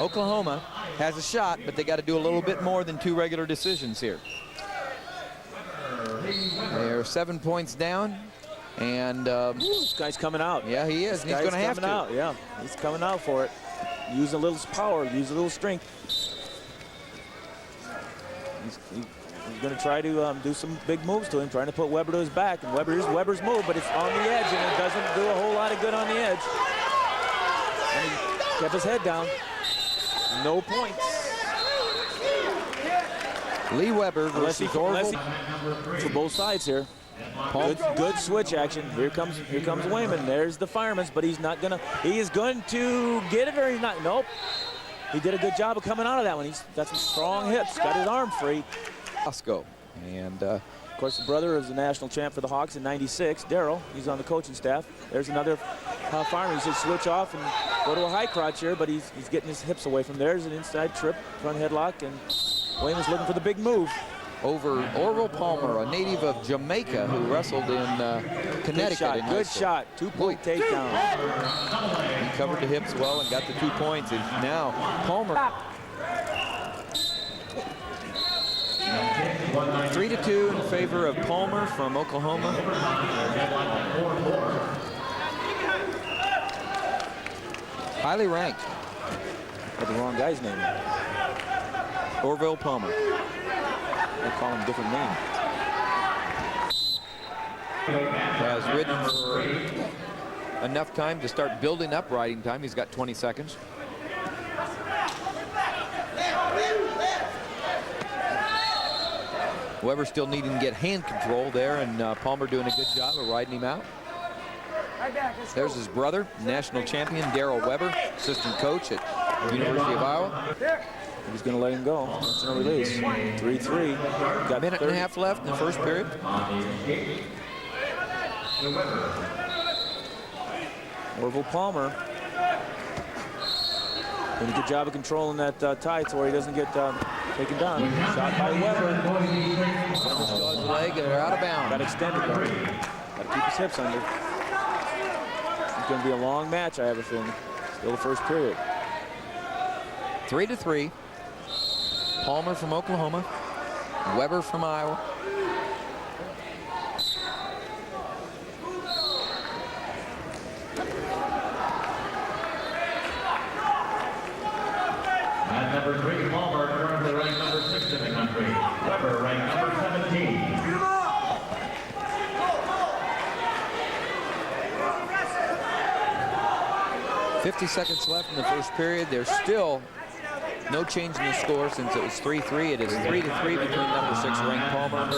Oklahoma has a shot, but they got to do a little bit more than 2 regular decisions here. They're 7 points down, and this guy's coming out. Yeah, he is. He's going to have to. Out. Yeah, he's coming out for it. Use a little power, use a little strength. He's going to try to do some big moves to him, trying to put Weber to his back. And here's Weber's move, but it's on the edge, and it doesn't do a whole lot of good on the edge. And he kept his head down. No points. Lee Weber versus Orville. For both sides here. Good switch action. Here comes Wayman. There's the fireman's, but he's not gonna. He is going to get it, or he's not. Nope. He did a good job of coming out of that one. He's got some strong hits. Got his arm free. Osco, and of course the brother is the national champ for the Hawks in '96. Daryl. He's on the coaching staff. There's another fireman. He should switch off and go to a high crotch here, but he's getting his hips away from there. There's an inside trip, front headlock, and Wayman's looking for the big move. Over Orville Palmer, a native of Jamaica who wrestled in Connecticut. Good shot. 2-point takedown. He covered the hips well and got the 2 points. And now Palmer. 3-2 in favor of Palmer from Oklahoma. Highly ranked. Got the wrong guy's name. Orville Palmer. They call him a different name. Has ridden for enough time to start building up riding time. He's got 20 seconds. Weber still needing to get hand control there, and Palmer doing a good job of riding him out. There's his brother, national champion Daryl Weber, assistant coach at University of Iowa. He's going to let him go. That's no release. 3-3. Got a minute and a half left in the first period. Orville Palmer doing a good job of controlling that tight where he doesn't get taken down. Shot by Weber. His leg, and they're out of bounds. Got extended though. Got to keep his hips under. It's going to be a long match, I have a feeling. Still the first period. 3-3. Palmer from Oklahoma, Weber from Iowa. At number 3, Palmer, currently ranked number 6 in the country. Weber ranked number 17. 50 seconds left in the first period. There's still no change in the score since it was 3-3. It is 3-3 between number 6 ranked Palmer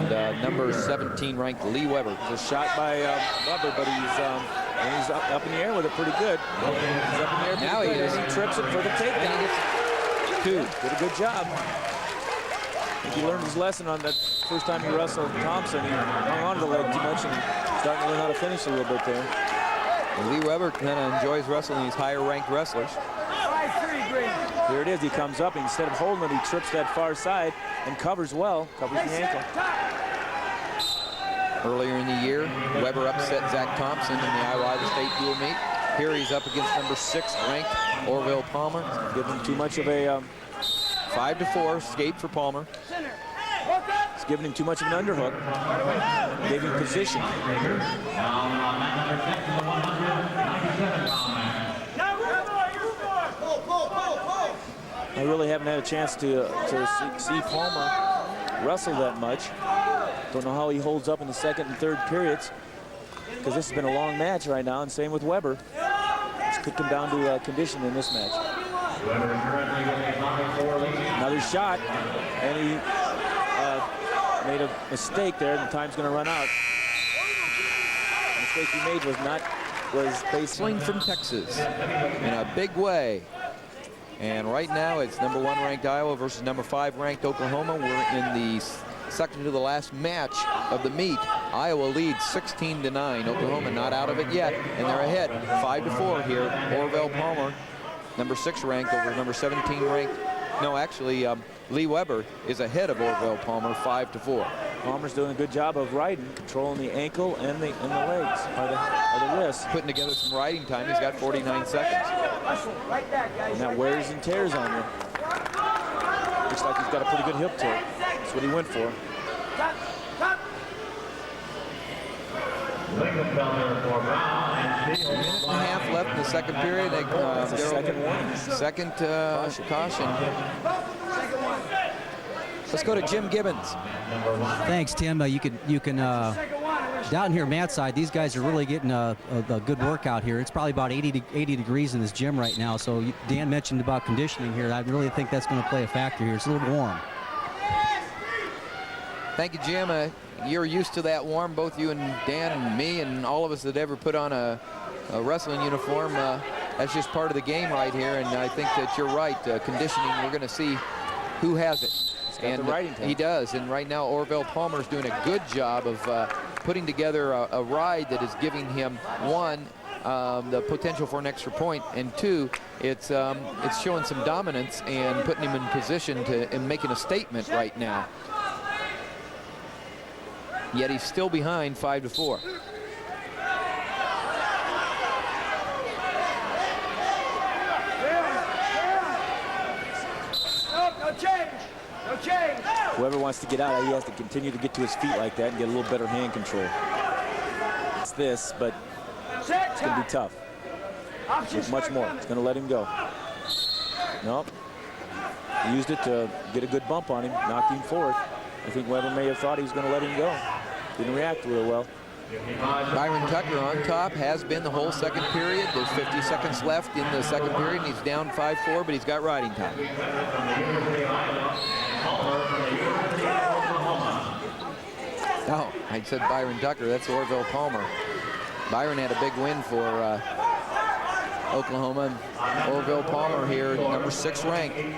and number 17 ranked Lee Weber. It's a shot by Weber, but he's up in the air with it pretty good. He's up in the air now he is. He trips it for the takedown. Did a good job. I think he learned his lesson on that first time he wrestled Thompson. He hung on to the leg too much and starting to learn how to finish a little bit there. And Lee Weber kind of enjoys wrestling these higher ranked wrestlers. Here it is. He comes up, and instead of holding it, he trips that far side and covers well, covers the ankle. Earlier in the year, Weber upset Zach Thompson in the Iowa State dual meet. Here he's up against number 6 ranked Orville Palmer. Giving him too much of a 5-4 escape for Palmer. It's giving him too much of an underhook. Gave him position. I really haven't had a chance to see Palmer wrestle that much. Don't know how he holds up in the second and third periods, because this has been a long match right now, and same with Weber. It's kicked him down to condition in this match. Another shot, and he made a mistake there, and the time's going to run out. The mistake he made was basically from Texas in a big way. And right now it's number 1 ranked Iowa versus number 5 ranked Oklahoma. We're in the second to the last match of the meet. Iowa leads 16-9. Oklahoma not out of it yet, and they're ahead 5-4 here. Orville Palmer, number 6 ranked over number 17 ranked. No, actually, Lee Weber is ahead of Orville Palmer 5-4. Palmer's doing a good job of riding, controlling the ankle and the legs, or the wrist. Putting together some riding time. He's got 49 seconds. And that wears and tears on you. Looks like he's got a pretty good hip to it. That's what he went for. Lingenfelder for Brown and A minute and a half left in the second period. That's a second warning. Second caution. Let's go to Jim Gibbons. Thanks, Tim. You can down here, Matt's side, these guys are really getting a good workout here. It's probably about 80 degrees in this gym right now. So Dan mentioned about conditioning here. I really think that's going to play a factor here. It's a little warm. Thank you, Jim. You're used to that warm, both you and Dan and me and all of us that ever put on a wrestling uniform. That's just part of the game right here, and I think that you're right. Conditioning, we're going to see who has it. And he does, and right now Orville Palmer's doing a good job of putting together a ride that is giving him, one, the potential for an extra point, and two, it's showing some dominance and putting him in position and making a statement right now. Yet he's still behind 5-4. No change. Whoever wants to get out, he has to continue to get to his feet like that and get a little better hand control. It's this, but it's going to be tough. There's much more. It's going to let him go. Nope. He used it to get a good bump on him, knocked him forward. I think Weber may have thought he was going to let him go. Didn't react real well. Byron Tucker on top, has been the whole second period. There's 50 seconds left in the second period, and he's down 5-4, but he's got riding time. Oh, I said Byron Tucker. That's Orville Palmer. Byron had a big win for Oklahoma. Orville Palmer here, number 6 ranked. He's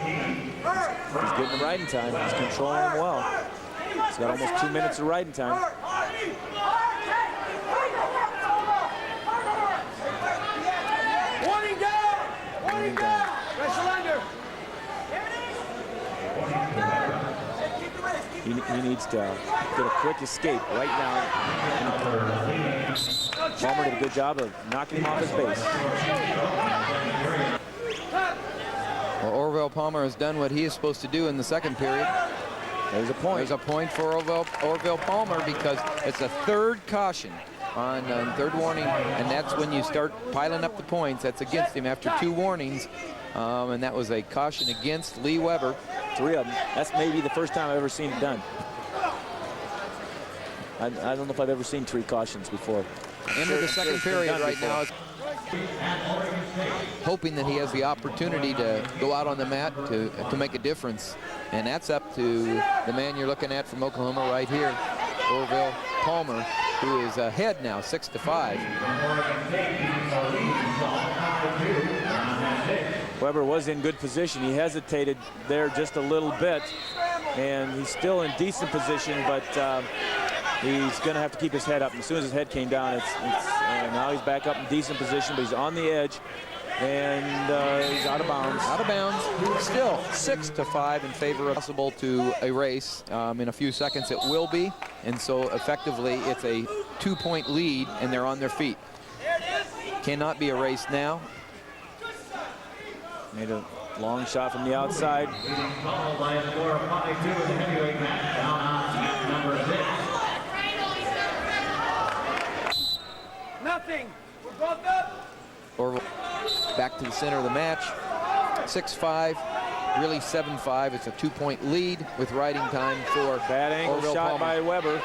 getting the riding time. He's controlling him well. He's got almost 2 minutes of riding time. Warning down. Wrestle under. He needs to get a quick escape right now. Palmer did a good job of knocking him off his base. Well, Orville Palmer has done what he is supposed to do in the second period. There's a point. There's a point for Orville Palmer because it's a third caution on third warning, and that's when you start piling up the points. That's against him after 2 warnings, and that was a caution against Lee Weber. 3 of them. That's maybe the first time I've ever seen it done. I don't know if I've ever seen 3 cautions before. Into the second period right now. Hoping that he has the opportunity to go out on the mat to make a difference. And that's up to the man you're looking at from Oklahoma right here, Orville Palmer, who is ahead now, 6-5. Weber was in good position. He hesitated there just a little bit, and he's still in decent position, but he's going to have to keep his head up. And as soon as his head came down, now he's back up in decent position, but he's on the edge, and he's out of bounds. Out of bounds. Still 6-5 in favor of possible to erase. In a few seconds it will be, and so effectively it's a 2-point lead, and they're on their feet. Cannot be erased now. Made a long shot from the outside. Followed by a score of 5-2 in the heavyweight match down on number 6. Nothing. We're both up. Orville back to the center of the match. 6-5, really 7-5. It's a 2-point lead with riding time for Bad angle Orville shot Palmer. by Weber.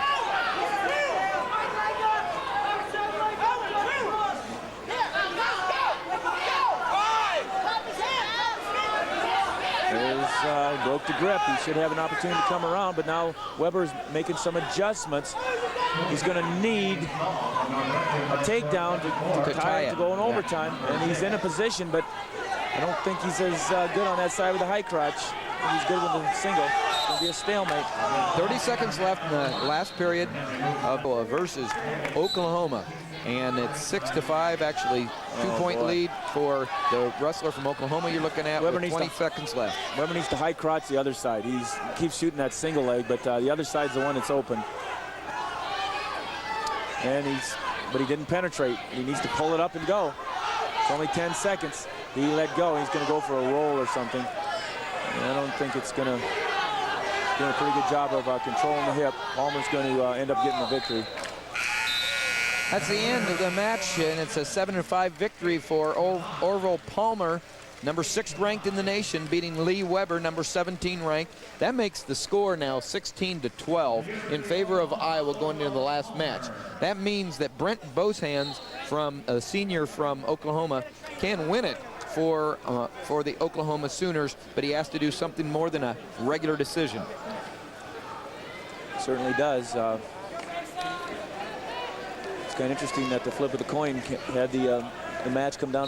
Broke the grip. He should have an opportunity to come around, but now Weber's making some adjustments. He's going to need a takedown to tie it to go in overtime, and he's in a position, but I don't think he's as good on that side with the high crotch. he's good with the single. It's going to be a stalemate. 30 seconds left in the last period of versus Oklahoma. And it's 6-5, actually, two-point lead for the wrestler from Oklahoma you're looking at with 20 seconds left. Weber needs to high crotch the other side. He keeps shooting that single leg, but the other side's the one that's open. And but he didn't penetrate. He needs to pull it up and go. It's only 10 seconds. He let go. He's going to go for a roll or something. And I don't think it's going to do a pretty good job of controlling the hip. Palmer's going to end up getting the victory. That's the end of the match, and it's a 7-5 victory for Orville Palmer, number 6 ranked in the nation, beating Lee Weber, number 17 ranked. That makes the score now 16-12 in favor of Iowa going into the last match. That means that Brent Boshans, from a senior from Oklahoma, can win it for the Oklahoma Sooners, but he has to do something more than a regular decision. Certainly does. It's kind of interesting that the flip of the coin had the match come down